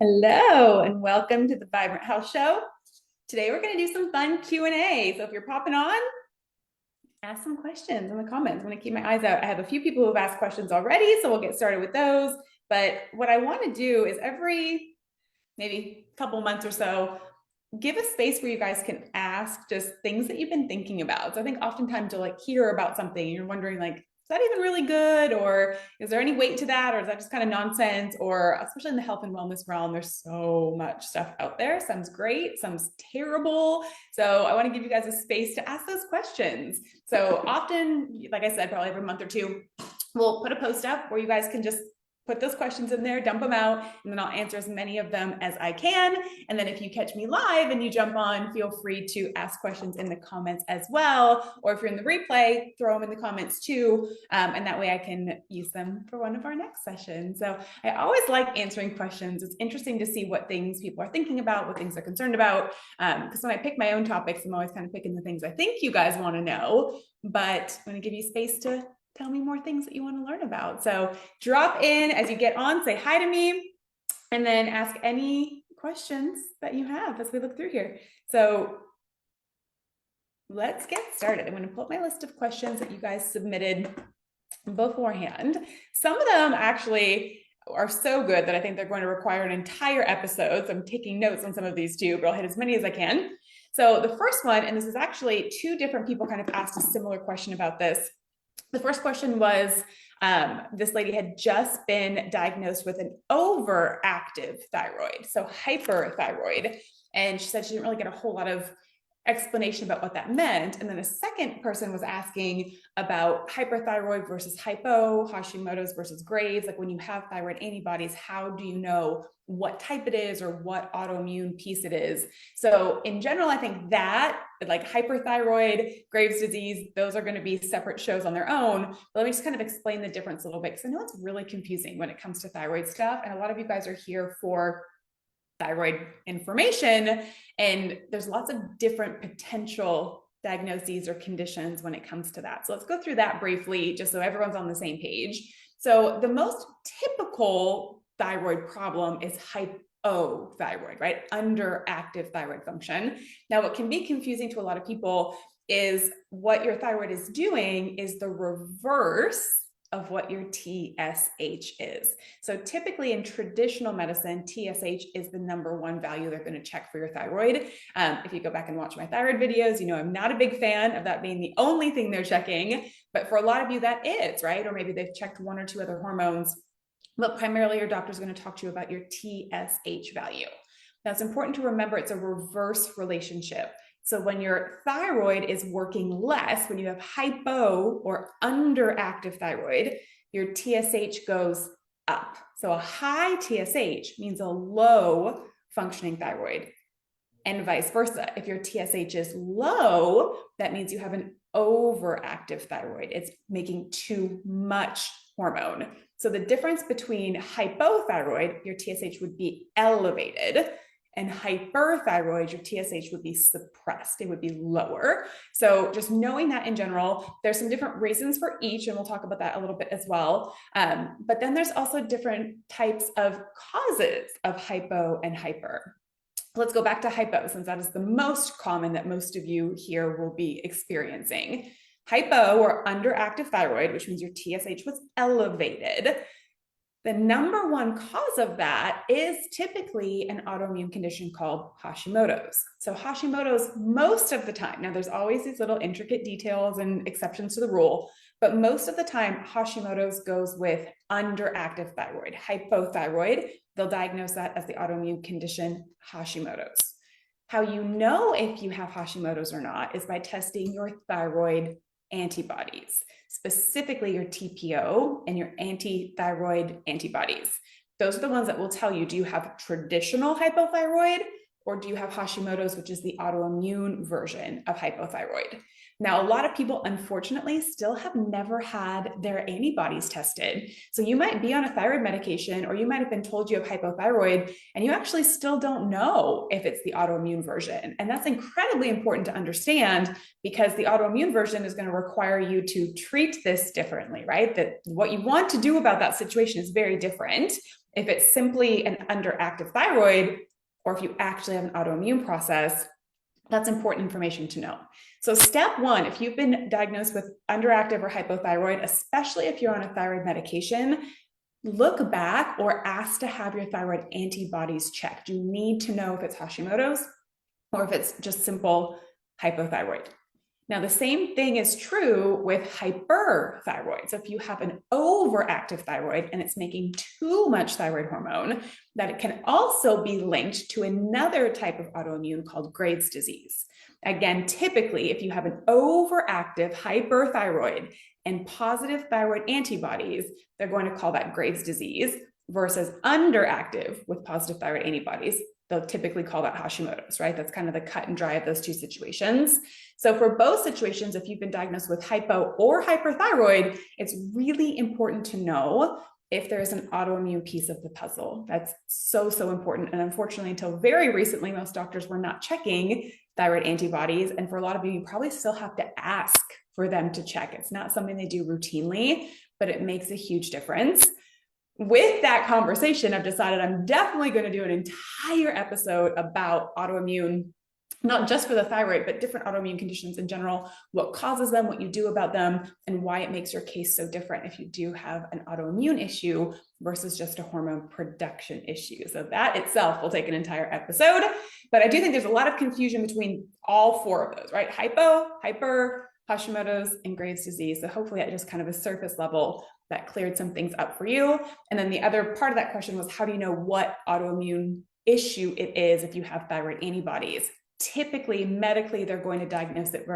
Hello and welcome to the Vibrant Health Show. Today we're going to do some fun Q&A. So if you're popping on, ask some questions in the comments. I'm going to keep my eyes out. I have a few people who have asked questions already, so we'll get started with those. But what I want to do is every maybe couple months or so, give a space where you guys can ask just things that you've been thinking about. So I think oftentimes you'll hear about something and you're wondering is that even really good? Or is there any weight to that? Or is that just kind of nonsense? Or especially in the health and wellness realm, there's so much stuff out there. Some's great, some's terrible. So I want to give you guys a space to ask those questions. So often, like I said, probably every month or two, we'll put a post up where you guys can just put those questions in there, dump them out, and then I'll answer as many of them as I can. And then if you catch me live and you jump on, feel free to ask questions in the comments as well. Or if you're in the replay, throw them in the comments too. And that way I can use them for one of our next sessions. So I always like answering questions. It's interesting to see what things people are thinking about, what things they're concerned about. Because when I pick my own topics, I'm always kind of picking the things I think you guys want to know, but I'm going to give you space to tell me more things that you want to learn about. So drop in as you get on, say hi to me, and then ask any questions that you have as we look through here. So let's get started. I'm going to pull up my list of questions that you guys submitted beforehand. Some of them actually are so good that I think they're going to require an entire episode. So I'm taking notes on some of these too, but I'll hit as many as I can. So the first one, and this is actually two different people kind of asked a similar question about this. The first question was, this lady had just been diagnosed with an overactive thyroid, so hyperthyroid. And she said she didn't really get a whole lot of explanation about what that meant. And then a second person was asking about hyperthyroid versus hypo, Hashimoto's versus Graves. Like when you have thyroid antibodies, how do you know what type it is or what autoimmune piece it is? So in general, I think that like hyperthyroid, Graves' disease, those are going to be separate shows on their own. But let me just kind of explain the difference a little bit, because I know it's really confusing when it comes to thyroid stuff. And a lot of you guys are here for thyroid information, and there's lots of different potential diagnoses or conditions when it comes to that. So let's go through that briefly, just so everyone's on the same page. So the most typical thyroid problem is hypothyroid, right? Underactive thyroid function. Now, what can be confusing to a lot of people is what your thyroid is doing is the reverse of what your TSH is. So typically in traditional medicine, TSH is the number one value they're going to check for your thyroid. If you go back and watch my thyroid videos, you know I'm not a big fan of that being the only thing they're checking, but for a lot of you that is, right? Or maybe they've checked one or two other hormones, but primarily your doctor's going to talk to you about your TSH value. Now it's important to remember it's a reverse relationship. So when your thyroid is working less, when you have hypo or underactive thyroid, your TSH goes up. So a high TSH means a low functioning thyroid, and vice versa. If your TSH is low, that means you have an overactive thyroid. It's making too much hormone. So the difference between hypothyroid, your TSH would be elevated, and hyperthyroid, your TSH would be suppressed. It would be lower. So just knowing that in general, there's some different reasons for each, and we'll talk about that a little bit as well. But then there's also different types of causes of hypo and hyper. Let's go back to hypo, since that is the most common that most of you here will be experiencing. Hypo or underactive thyroid, which means your TSH was elevated. The number one cause of that is typically an autoimmune condition called Hashimoto's. So Hashimoto's most of the time, now there's always these little intricate details and exceptions to the rule, but most of the time Hashimoto's goes with underactive thyroid. Hypothyroid, they'll diagnose that as the autoimmune condition Hashimoto's. How you know if you have Hashimoto's or not is by testing your thyroid antibodies, specifically your TPO and your anti-thyroid antibodies. Those are the ones that will tell you, do you have traditional hypothyroid or do you have Hashimoto's, which is the autoimmune version of hypothyroid? Now, a lot of people, unfortunately, still have never had their antibodies tested. So you might be on a thyroid medication, or you might have been told you have hypothyroid, and you actually still don't know if it's the autoimmune version. And that's incredibly important to understand, because the autoimmune version is going to require you to treat this differently, right? That what you want to do about that situation is very different. If it's simply an underactive thyroid, or if you actually have an autoimmune process, that's important information to know. So step one, if you've been diagnosed with underactive or hypothyroid, especially if you're on a thyroid medication, look back or ask to have your thyroid antibodies checked. You need to know if it's Hashimoto's or if it's just simple hypothyroid. Now, the same thing is true with hyperthyroid. So if you have an overactive thyroid and it's making too much thyroid hormone, that it can also be linked to another type of autoimmune called Graves' disease. Again, typically, if you have an overactive hyperthyroid and positive thyroid antibodies, they're going to call that Graves' disease, versus underactive with positive thyroid antibodies, they'll typically call that Hashimoto's, right? That's kind of the cut and dry of those two situations. So for both situations, if you've been diagnosed with hypo or hyperthyroid, it's really important to know if there's an autoimmune piece of the puzzle. That's so, so important. And unfortunately, until very recently, most doctors were not checking thyroid antibodies. And for a lot of you probably still have to ask for them to check. It's not something they do routinely, but it makes a huge difference. With that conversation, I've decided I'm definitely going to do an entire episode about autoimmune, not just for the thyroid, but different autoimmune conditions in general, what causes them, what you do about them, and why it makes your case so different if you do have an autoimmune issue versus just a hormone production issue. So that itself will take an entire episode, but I do think there's a lot of confusion between all four of those, right? Hypo, hyper, Hashimoto's, and Graves' disease. So hopefully at just kind of a surface level, that cleared some things up for you. And then the other part of that question was, how do you know what autoimmune issue it is if you have thyroid antibodies? Typically, medically, they're going to diagnose it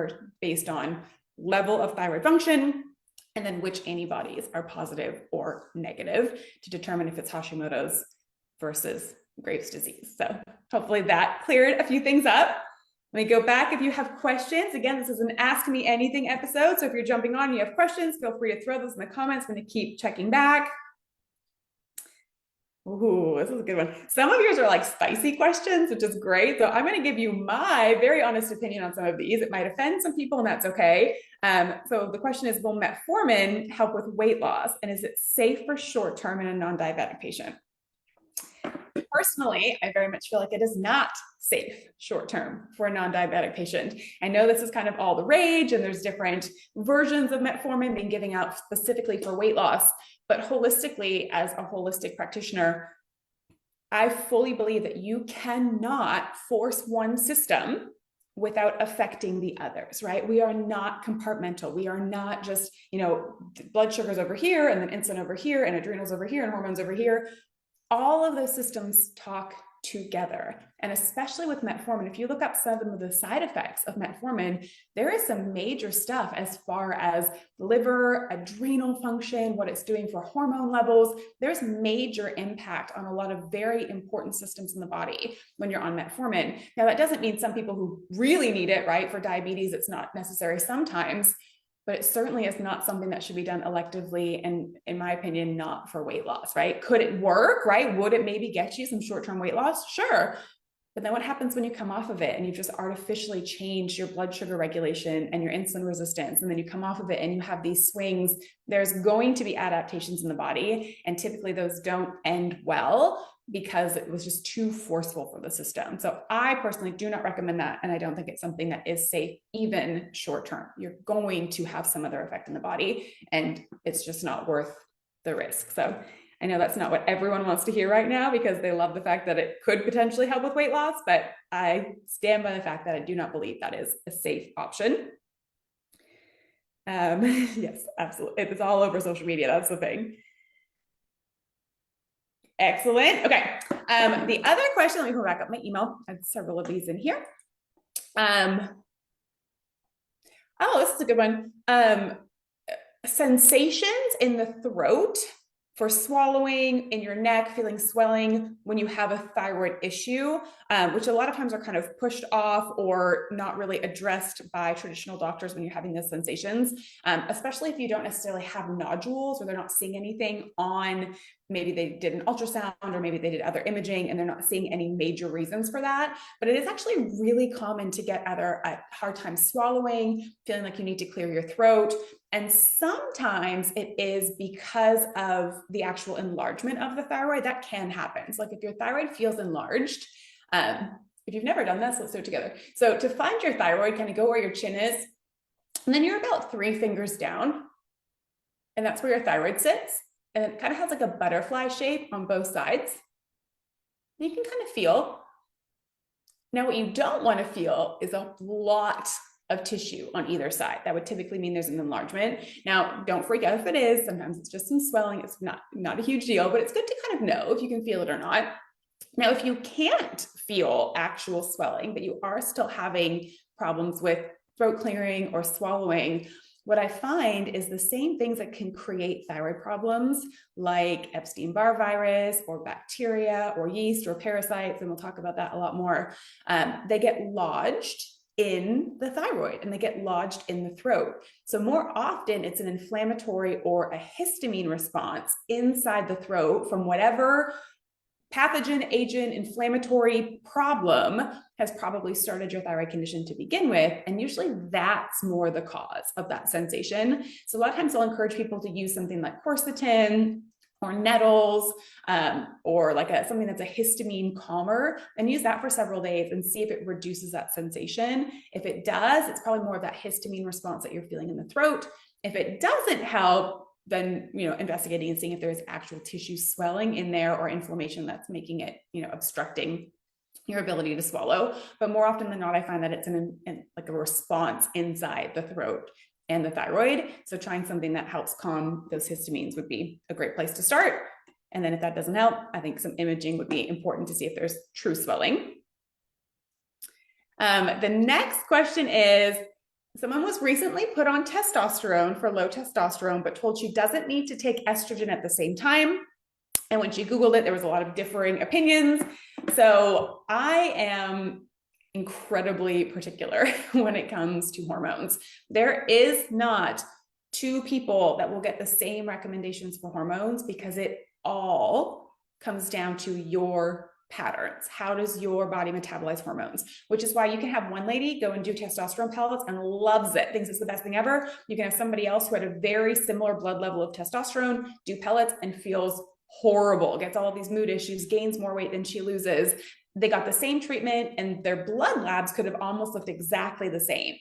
based on level of thyroid function, and then which antibodies are positive or negative to determine if it's Hashimoto's versus Graves' disease. So hopefully that cleared a few things up. Let me go back if you have questions. Again, this is an Ask Me Anything episode. So if you're jumping on and you have questions, feel free to throw those in the comments. I'm going to keep checking back. Ooh, this is a good one. Some of yours are like spicy questions, which is great. So I'm going to give you my very honest opinion on some of these. It might offend some people, and that's okay. So the question is, will metformin help with weight loss? And is it safe for short-term in a non-diabetic patient? Personally, I very much feel like it is not safe short-term for a non-diabetic patient. I know this is kind of all the rage, and there's different versions of metformin being given out specifically for weight loss, but holistically, as a holistic practitioner, I fully believe that you cannot force one system without affecting the others, right? We are not compartmental. We are not just, blood sugars over here and then insulin over here and adrenals over here and hormones over here. All of those systems talk together. And especially with metformin, if you look up some of the side effects of metformin, there is some major stuff as far as liver, adrenal function, what it's doing for hormone levels. There's major impact on a lot of very important systems in the body when you're on metformin. Now, that doesn't mean some people who really need it, right? For diabetes, it's not necessary sometimes, but it certainly is not something that should be done electively, and in my opinion, not for weight loss, right? Could it work, right? Would it maybe get you some short-term weight loss? Sure. But then what happens when you come off of it and you've just artificially changed your blood sugar regulation and your insulin resistance, and then you come off of it and you have these swings? There's going to be adaptations in the body, and typically those don't end well because it was just too forceful for the system. So I personally do not recommend that, and I don't think it's something that is safe, even short-term. You're going to have some other effect in the body, and it's just not worth the risk. So I know that's not what everyone wants to hear right now, because they love the fact that it could potentially help with weight loss, but I stand by the fact that I do not believe that is a safe option. Yes, absolutely. It's all over social media. That's the thing. Excellent. Okay. The other question, let me pull back up my email. I have several of these in here. Oh, this is a good one. Sensations in the throat for swallowing in your neck, feeling swelling when you have a thyroid issue, which a lot of times are kind of pushed off or not really addressed by traditional doctors when you're having those sensations, especially if you don't necessarily have nodules or they're not seeing anything on, maybe they did an ultrasound or maybe they did other imaging and they're not seeing any major reasons for that. But it is actually really common to get either a hard time swallowing, feeling like you need to clear your throat. And sometimes it is because of the actual enlargement of the thyroid. That can happen. So like if your thyroid feels enlarged, if you've never done this, let's do it together. So to find your thyroid, kind of go where your chin is, and then you're about 3 fingers down, and that's where your thyroid sits. And it kind of has like a butterfly shape on both sides. You can kind of feel. Now, what you don't want to feel is a lot of tissue on either side. That would typically mean there's an enlargement. Now, don't freak out if it is. Sometimes it's just some swelling. It's not a huge deal, but it's good to kind of know if you can feel it or not. Now, if you can't feel actual swelling, but you are still having problems with throat clearing or swallowing, what I find is the same things that can create thyroid problems, like Epstein-Barr virus or bacteria or yeast or parasites, and we'll talk about that a lot more, they get lodged in the thyroid and they get lodged in the throat. So more often it's an inflammatory or a histamine response inside the throat from whatever pathogen, agent, inflammatory problem has probably started your thyroid condition to begin with. And usually that's more the cause of that sensation. So a lot of times I'll encourage people to use something like quercetin or nettles, or like something that's a histamine calmer, and use that for several days and see if it reduces that sensation. If it does, it's probably more of that histamine response that you're feeling in the throat. If it doesn't help, then, investigating and seeing if there's actual tissue swelling in there or inflammation that's making it, obstructing your ability to swallow. But more often than not, I find that it's like a response inside the throat and the thyroid. So trying something that helps calm those histamines would be a great place to start. And then if that doesn't help, I think some imaging would be important to see if there's true swelling. The next question is, someone was recently put on testosterone for low testosterone, but told she doesn't need to take estrogen at the same time. And when she Googled it, there was a lot of differing opinions. So I am incredibly particular when it comes to hormones. There is not 2 people that will get the same recommendations for hormones because it all comes down to your patterns. How does your body metabolize hormones? Which is why you can have one lady go and do testosterone pellets and loves it, thinks it's the best thing ever. You can have somebody else who had a very similar blood level of testosterone, do pellets and feels horrible, gets all of these mood issues, gains more weight than she loses. They got the same treatment and their blood labs could have almost looked exactly the same.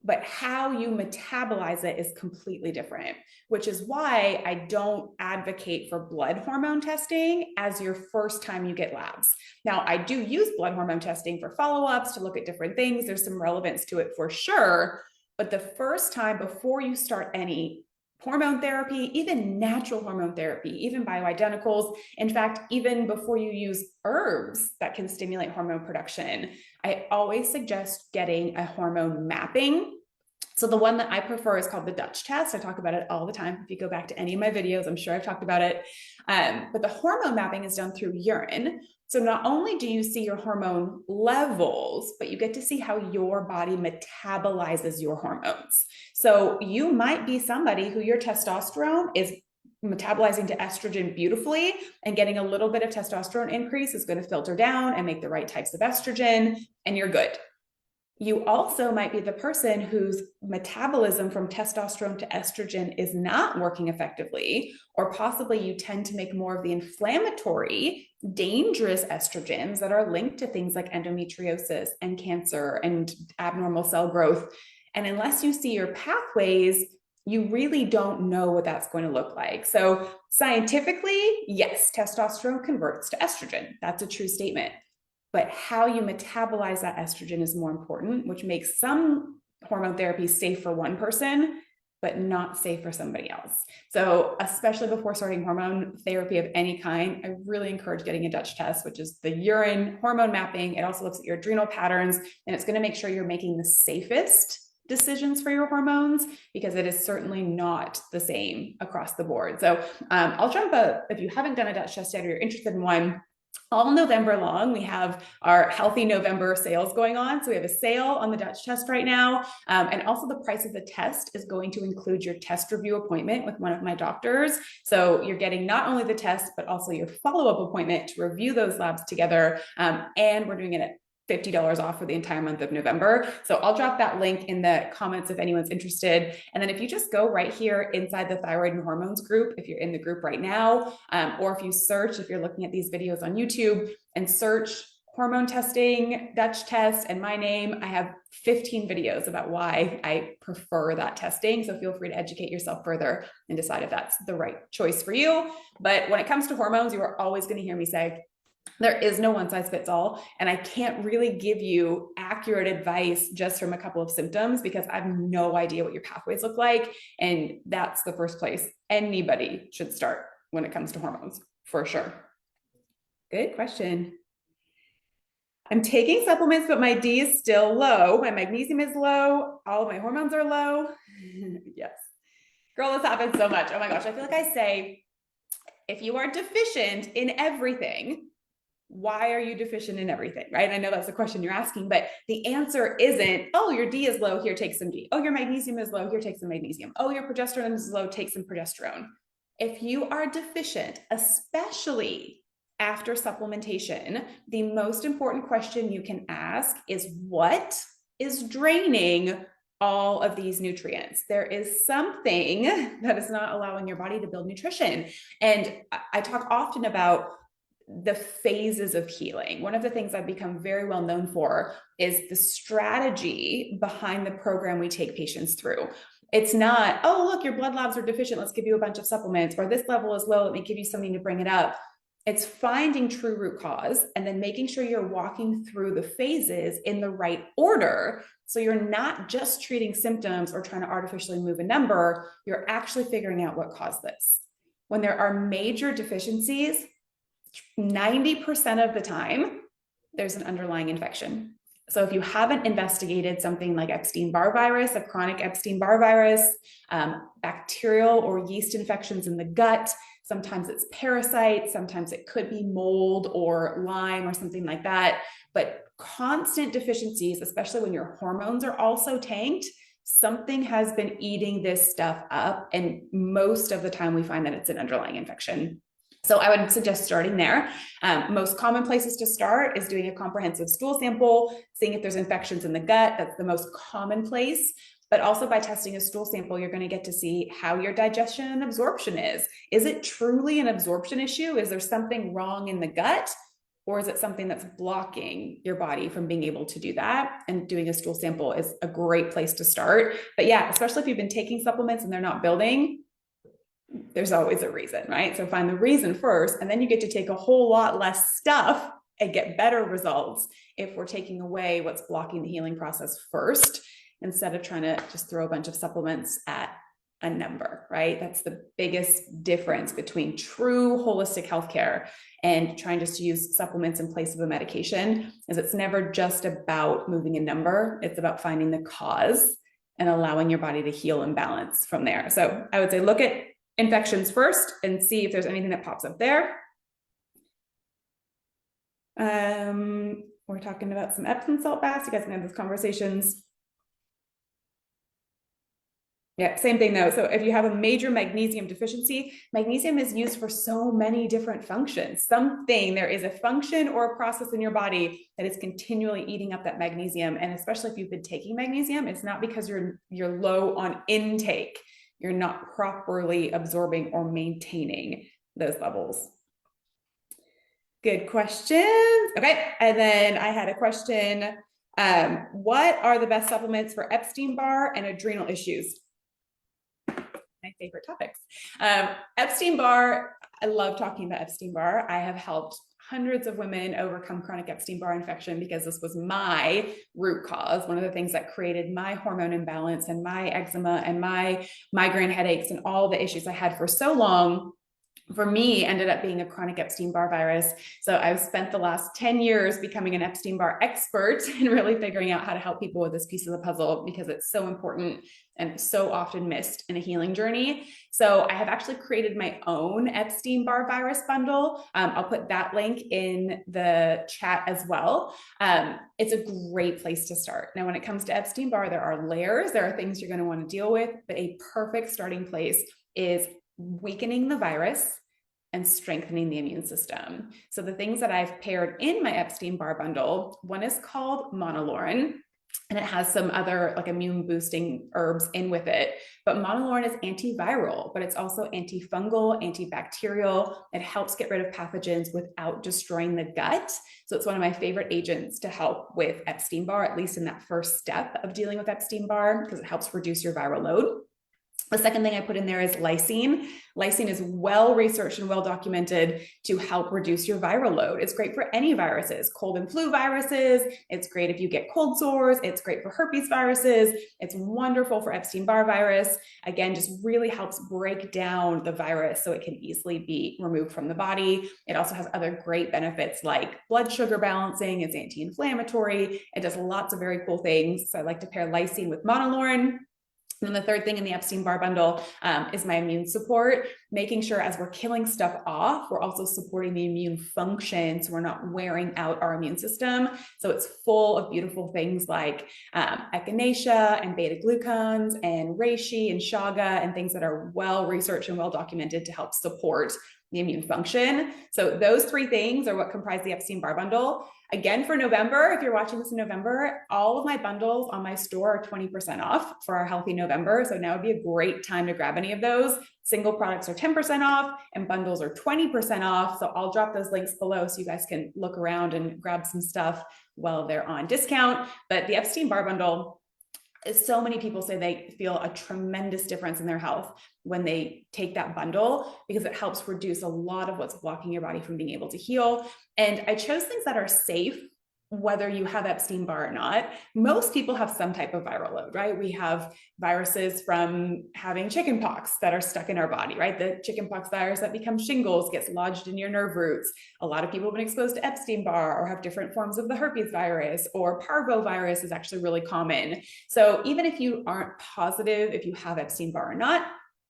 But how you metabolize it is completely different, which is why I don't advocate for blood hormone testing as your first time you get labs. Now, I do use blood hormone testing for follow-ups to look at different things. There's some relevance to it for sure. But the first time before you start any hormone therapy, even natural hormone therapy, even bioidenticals, in fact, even before you use herbs that can stimulate hormone production, I always suggest getting a hormone mapping. So the one that I prefer is called the Dutch test. I talk about it all the time. If you go back to any of my videos, I'm sure I've talked about it. But the hormone mapping is done through urine. So not only do you see your hormone levels, but you get to see how your body metabolizes your hormones. So you might be somebody who your testosterone is metabolizing to estrogen beautifully, and getting a little bit of testosterone increase is going to filter down and make the right types of estrogen, and you're good. You also might be the person whose metabolism from testosterone to estrogen is not working effectively, or possibly you tend to make more of the inflammatory, dangerous estrogens that are linked to things like endometriosis and cancer and abnormal cell growth. And unless you see your pathways, you really don't know what that's going to look like. So scientifically, yes, testosterone converts to estrogen. That's a true statement. But how you metabolize that estrogen is more important, which makes some hormone therapy safe for one person, but not safe for somebody else. So especially before starting hormone therapy of any kind, I really encourage getting a Dutch test, which is the urine hormone mapping. It also looks at your adrenal patterns, and it's going to make sure you're making the safest decisions for your hormones, because it is certainly not the same across the board. So I'll jump up, if you haven't done a Dutch test yet or you're interested in one, all November long, we have our Healthy November sales going on. So we have a sale on the Dutch test right now. And also the price of the test is going to include your test review appointment with one of my doctors. So you're getting not only the test, but also your follow-up appointment to review those labs together. And we're doing it at $50 off for the entire month of November. So I'll drop that link in the comments if anyone's interested. And then if you just go right here inside the thyroid and hormones group, if you're in the group right now, or if you search, if you're looking at these videos on YouTube and search hormone testing, Dutch test, and my name, I have 15 videos about why I prefer that testing. So feel free to educate yourself further and decide if that's the right choice for you. But when it comes to hormones, you are always going to hear me say, there is no one size fits all. And I can't really give you accurate advice just from a couple of symptoms, because I have no idea what your pathways look like. And that's the first place anybody should start when it comes to hormones, for sure. Good question. I'm taking supplements, but my D is still low. My magnesium is low. All of my hormones are low. Yes. Girl, this happens so much. Oh my gosh. I feel like I say, if you are deficient in everything, why are you deficient in everything, right? I know that's the question you're asking, but the answer isn't, oh, your D is low, here, take some D. Oh, your magnesium is low, here, take some magnesium. Oh, your progesterone is low, take some progesterone. If you are deficient, especially after supplementation, the most important question you can ask is, what is draining all of these nutrients? There is something that is not allowing your body to build nutrition. And I talk often about the phases of healing. One of the things I've become very well known for is the strategy behind the program we take patients through. It's not, oh, look, your blood labs are deficient, let's give you a bunch of supplements, or this level is low, let me give you something to bring it up. It's finding true root cause and then making sure you're walking through the phases in the right order. So you're not just treating symptoms or trying to artificially move a number, you're actually figuring out what caused this. When there are major deficiencies, 90% of the time, there's an underlying infection. So if you haven't investigated something like Epstein-Barr virus, a chronic Epstein-Barr virus, bacterial or yeast infections in the gut, sometimes it's parasites, sometimes it could be mold or Lyme or something like that. But constant deficiencies, especially when your hormones are also tanked, something has been eating this stuff up. And most of the time we find that it's an underlying infection. So I would suggest starting there. Most common places to start is doing a comprehensive stool sample, seeing if there's infections in the gut. That's the most common place. But also by testing a stool sample, you're going to get to see how your digestion and absorption is. Is it truly an absorption issue? Is there something wrong in the gut? Or is it something that's blocking your body from being able to do that? And doing a stool sample is a great place to start. But yeah, especially if you've been taking supplements and they're not building, there's always a reason, right? So find the reason first, and then you get to take a whole lot less stuff and get better results if we're taking away what's blocking the healing process first, instead of trying to just throw a bunch of supplements at a number, right? That's the biggest difference between true holistic healthcare and trying just to use supplements in place of a medication, is it's never just about moving a number. It's about finding the cause and allowing your body to heal and balance from there. So I would say look at infections first and see if there's anything that pops up there. We're talking about some Epsom salt baths. You guys can have those conversations. Yeah, same thing though. So if you have a major magnesium deficiency, magnesium is used for so many different functions. There is a function or a process in your body that is continually eating up that magnesium. And especially if you've been taking magnesium, it's not because you're low on intake. You're not properly absorbing or maintaining those levels. Good questions. Okay. And then I had a question. What are the best supplements for Epstein-Barr and adrenal issues? My favorite topics. Epstein-Barr, I love talking about Epstein-Barr. I have helped hundreds of women overcome chronic Epstein-Barr infection because this was my root cause. One of the things that created my hormone imbalance and my eczema and my migraine headaches and all the issues I had for so long for me ended up being a chronic Epstein-Barr virus. So I've spent the last 10 years becoming an Epstein-Barr expert and really figuring out how to help people with this piece of the puzzle because it's so important and so often missed in a healing journey. So I have actually created my own Epstein-Barr virus bundle. I'll put that link in the chat as well. It's a great place to start. Now, when it comes to Epstein-Barr, there are layers, there are things you're going to want to deal with, but a perfect starting place is weakening the virus and strengthening the immune system. So the things that I've paired in my Epstein-Barr bundle, one is called monolaurin, and it has some other like immune boosting herbs in with it. But monolaurin is antiviral, but it's also antifungal, antibacterial. It helps get rid of pathogens without destroying the gut. So it's one of my favorite agents to help with Epstein-Barr, at least in that first step of dealing with Epstein-Barr, because it helps reduce your viral load. The second thing I put in there is lysine. Lysine is well researched and well documented to help reduce your viral load. It's great for any viruses, cold and flu viruses. It's great if you get cold sores. It's great for herpes viruses. It's wonderful for Epstein-Barr virus. Again, just really helps break down the virus so it can easily be removed from the body. It also has other great benefits like blood sugar balancing. It's anti-inflammatory. It does lots of very cool things. So I like to pair lysine with monolaurin. And then the third thing in the Epstein-Barr bundle is my immune support, making sure as we're killing stuff off, we're also supporting the immune function so we're not wearing out our immune system. So it's full of beautiful things like echinacea and beta-glucans and reishi and chaga and things that are well researched and well documented to help support the immune function. So those three things are what comprise the Epstein-Barr bundle. Again, for November, if you're watching this in November, all of my bundles on my store are 20% off for our Healthy November. So now would be a great time to grab any of those. Single products are 10% off and bundles are 20% off. So I'll drop those links below so you guys can look around and grab some stuff while they're on discount. But the Epstein-Barr bundle, so many people say they feel a tremendous difference in their health when they take that bundle because it helps reduce a lot of what's blocking your body from being able to heal. And I chose things that are safe, whether you have Epstein-Barr or not. Most people have some type of viral load, right? We have viruses from having chickenpox that are stuck in our body, right? The chickenpox virus that becomes shingles gets lodged in your nerve roots. A lot of people have been exposed to Epstein-Barr or have different forms of the herpes virus, or parvovirus is actually really common. So even if you aren't positive if you have Epstein-Barr or not,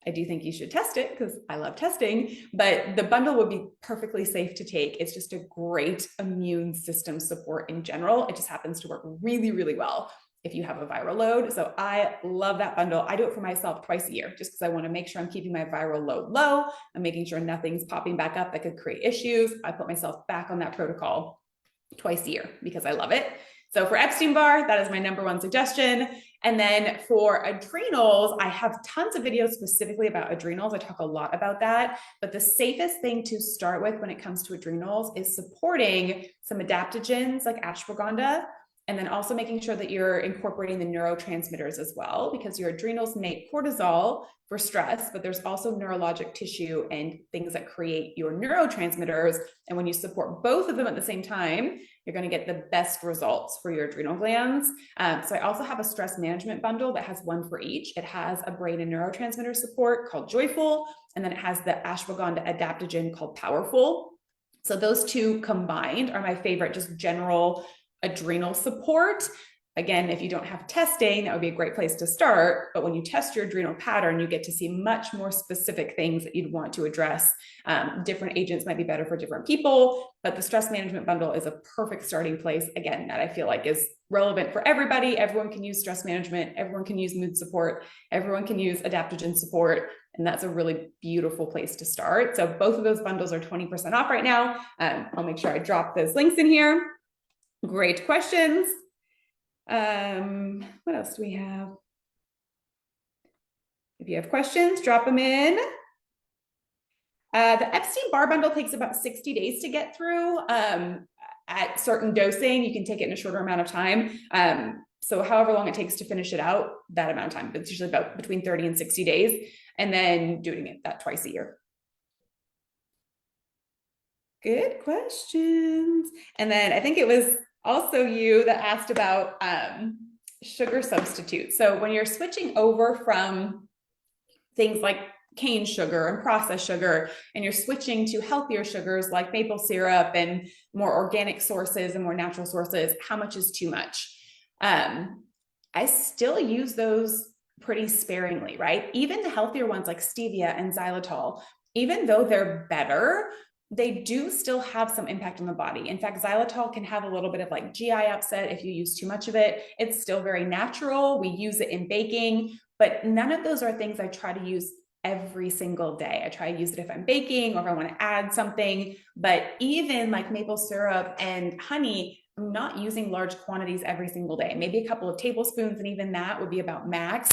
I do think you should test it because I love testing, but the bundle would be perfectly safe to take. It's just a great immune system support in general. It just happens to work really, really well if you have a viral load. So I love that bundle. I do it for myself twice a year just because I want to make sure I'm keeping my viral load low. I'm making sure nothing's popping back up that could create issues. I put myself back on that protocol twice a year because I love it. So for Epstein-Barr, that is my number one suggestion. And then for adrenals, I have tons of videos specifically about adrenals. I talk a lot about that, but the safest thing to start with when it comes to adrenals is supporting some adaptogens like ashwagandha, and then also making sure that you're incorporating the neurotransmitters as well, because your adrenals make cortisol for stress, but there's also neurologic tissue and things that create your neurotransmitters. And when you support both of them at the same time, you're going to get the best results for your adrenal glands. So I also have a stress management bundle that has one for each. It has a brain and neurotransmitter support called Joyful, and then it has the ashwagandha adaptogen called Powerful. So those two combined are my favorite, just general adrenal support. Again, if you don't have testing, that would be a great place to start. But when you test your adrenal pattern, you get to see much more specific things that you'd want to address. Different agents might be better for different people, but the stress management bundle is a perfect starting place. Again, that I feel like is relevant for everybody. Everyone can use stress management. Everyone can use mood support. Everyone can use adaptogen support. And that's a really beautiful place to start. So both of those bundles are 20% off right now. I'll make sure I drop those links in here. Great questions. What else do we have? If you have questions, drop them in. The Epstein-Barr bundle takes about 60 days to get through. At certain dosing, you can take it in a shorter amount of time. So however long it takes to finish it out, that amount of time, but it's usually about between 30 and 60 days, and then doing it that twice a year. Good questions. And then I think it was also you that asked about sugar substitutes. So when you're switching over from things like cane sugar and processed sugar, and you're switching to healthier sugars like maple syrup and more organic sources and more natural sources, how much is too much? I still use those pretty sparingly, right? Even the healthier ones like stevia and xylitol, even though they're better, they do still have some impact on the body. In fact, xylitol can have a little bit of like GI upset if you use too much of it. It's still very natural. We use it in baking, but none of those are things I try to use every single day. I try to use it if I'm baking or if I want to add something. But even like maple syrup and honey, I'm not using large quantities every single day. Maybe a couple of tablespoons, and even that would be about max,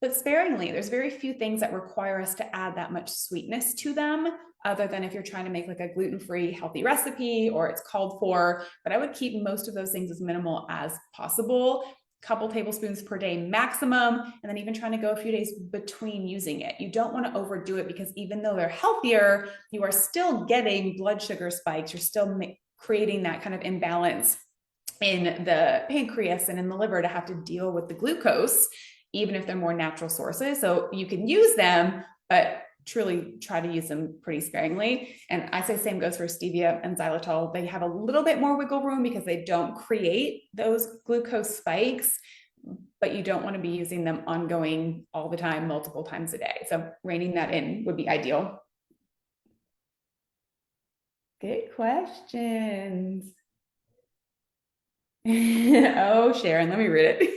but sparingly. There's very few things that require us to add that much sweetness to them, other than if you're trying to make like a gluten-free healthy recipe or it's called for. But I would keep most of those things as minimal as possible. Couple tablespoons per day maximum, and then even trying to go a few days between using it. You don't want to overdo it, because even though they're healthier, you are still getting blood sugar spikes. You're still creating that kind of imbalance in the pancreas and in the liver to have to deal with the glucose, even if they're more natural sources. So you can use them, but truly try to use them pretty sparingly. And I say same goes for stevia and xylitol. They have a little bit more wiggle room because they don't create those glucose spikes, but you don't want to be using them ongoing all the time, multiple times a day. So reining that in would be ideal. Good questions. Oh, Sharon, let me read it.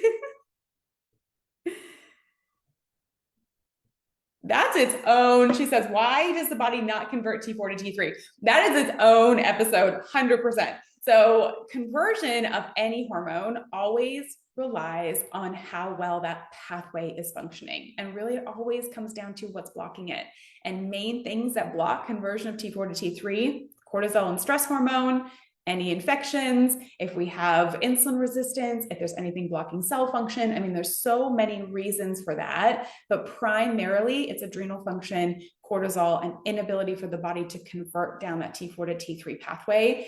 That's its own. She says, why does the body not convert T4 to T3? That is its own episode, 100%. So conversion of any hormone always relies on how well that pathway is functioning. And really, it always comes down to what's blocking it. And main things that block conversion of T4 to T3, cortisol and stress hormone, any infections, if we have insulin resistance, if there's anything blocking cell function. I mean, there's so many reasons for that, but primarily it's adrenal function, cortisol, and inability for the body to convert down that T4 to T3 pathway.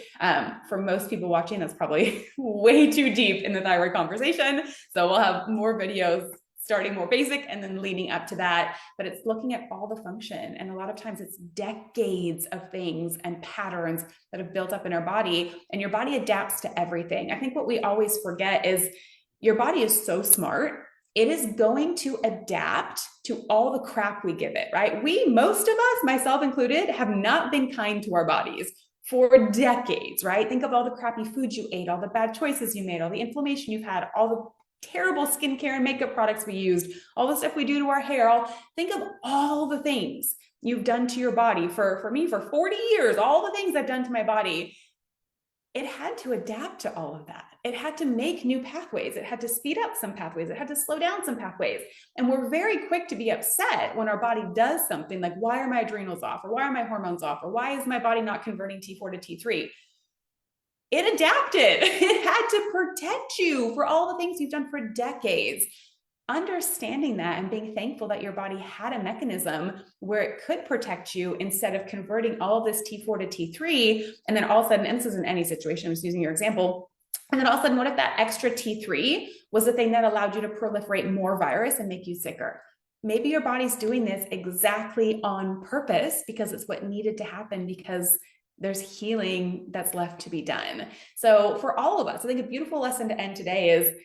For most people watching, that's probably way too deep in the thyroid conversation. So we'll have more videos starting more basic and then leading up to that. But it's looking at all the function. And a lot of times it's decades of things and patterns that have built up in our body, and your body adapts to everything. I think what we always forget is your body is so smart. It is going to adapt to all the crap we give it, right? Most of us, myself included, have not been kind to our bodies for decades, right? Think of all the crappy foods you ate, all the bad choices you made, all the inflammation you've had, all the terrible skincare and makeup products we used, all the stuff we do to our hair. Think of all the things you've done to your body. For me, for 40 years, all the things I've done to my body, it had to adapt to all of that. It had to make new pathways. It had to speed up some pathways. It had to slow down some pathways. And we're very quick to be upset when our body does something like, why are my adrenals off? Or why are my hormones off? Or why is my body not converting T4 to T3? It adapted. It had to protect you for all the things you've done for decades. Understanding that and being thankful that your body had a mechanism where it could protect you instead of converting all of this T4 to T3. And then all of a sudden, and this is in any situation, I'm just using your example. And then all of a sudden, what if that extra T3 was the thing that allowed you to proliferate more virus and make you sicker? Maybe your body's doing this exactly on purpose because it's what needed to happen, because there's healing that's left to be done. So for all of us, I think a beautiful lesson to end today is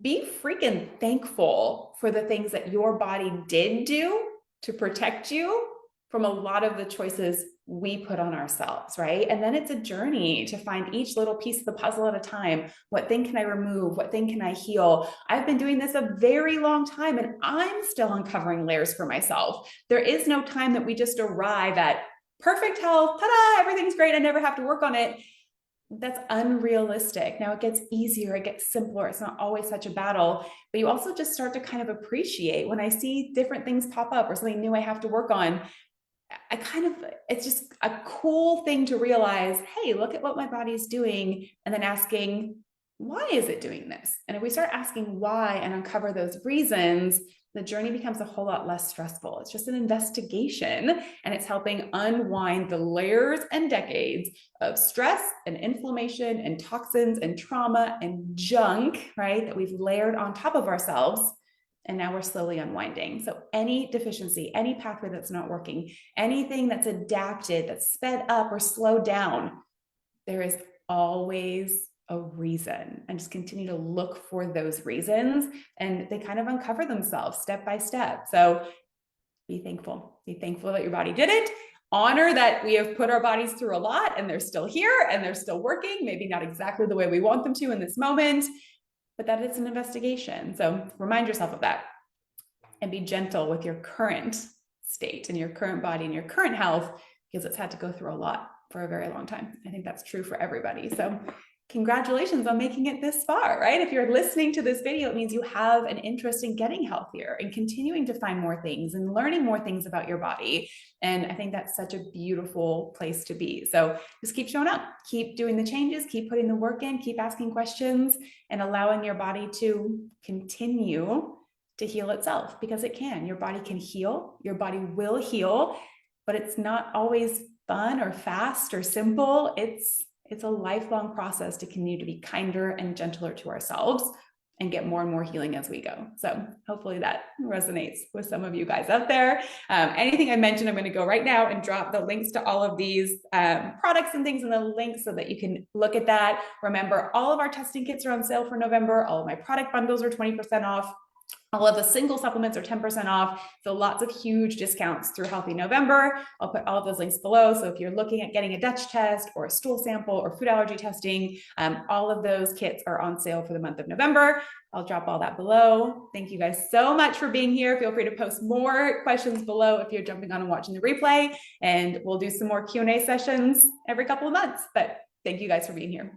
be freaking thankful for the things that your body did do to protect you from a lot of the choices we put on ourselves, right? And then it's a journey to find each little piece of the puzzle at a time. What thing can I remove? What thing can I heal? I've been doing this a very long time, and I'm still uncovering layers for myself. There is no time that we just arrive at perfect health, ta-da, everything's great, I never have to work on it. That's unrealistic. Now it gets easier, it gets simpler. It's not always such a battle, but you also just start to kind of appreciate when I see different things pop up or something new I have to work on. It's just a cool thing to realize, hey, look at what my body's doing, and then asking, why is it doing this? And if we start asking why and uncover those reasons, the journey becomes a whole lot less stressful. It's just an investigation, and it's helping unwind the layers and decades of stress and inflammation and toxins and trauma and junk, right, that we've layered on top of ourselves And now we're slowly unwinding. So any deficiency, any pathway that's not working, anything that's adapted, that's sped up or slowed down, there is always a reason, and just continue to look for those reasons, and they kind of uncover themselves step by step. So be thankful that your body did it. Honor that we have put our bodies through a lot and they're still here and they're still working, maybe not exactly the way we want them to in this moment, but that it's an investigation. So remind yourself of that and be gentle with your current state and your current body and your current health, because it's had to go through a lot for a very long time. I think that's true for everybody. So congratulations on making it this far, right? If you're listening to this video, it means you have an interest in getting healthier and continuing to find more things and learning more things about your body. And I think that's such a beautiful place to be. So just keep showing up, keep doing the changes, keep putting the work in, keep asking questions, and allowing your body to continue to heal itself, because it can. Your body can heal, your body will heal, but it's not always fun or fast or simple. It's a lifelong process to continue to be kinder and gentler to ourselves and get more and more healing as we go. So hopefully that resonates with some of you guys out there. Anything I mentioned, I'm going to go right now and drop the links to all of these products and things in the links so that you can look at that. Remember, all of our testing kits are on sale for November. All of my product bundles are 20% off. All of the single supplements are 10% off. So lots of huge discounts through Healthy November. I'll put all of those links below. So if you're looking at getting a Dutch test or a stool sample or food allergy testing, all of those kits are on sale for the month of November. I'll drop all that below. Thank you guys so much for being here. Feel free to post more questions below if you're jumping on and watching the replay, and we'll do some more Q&A sessions every couple of months. But thank you guys for being here.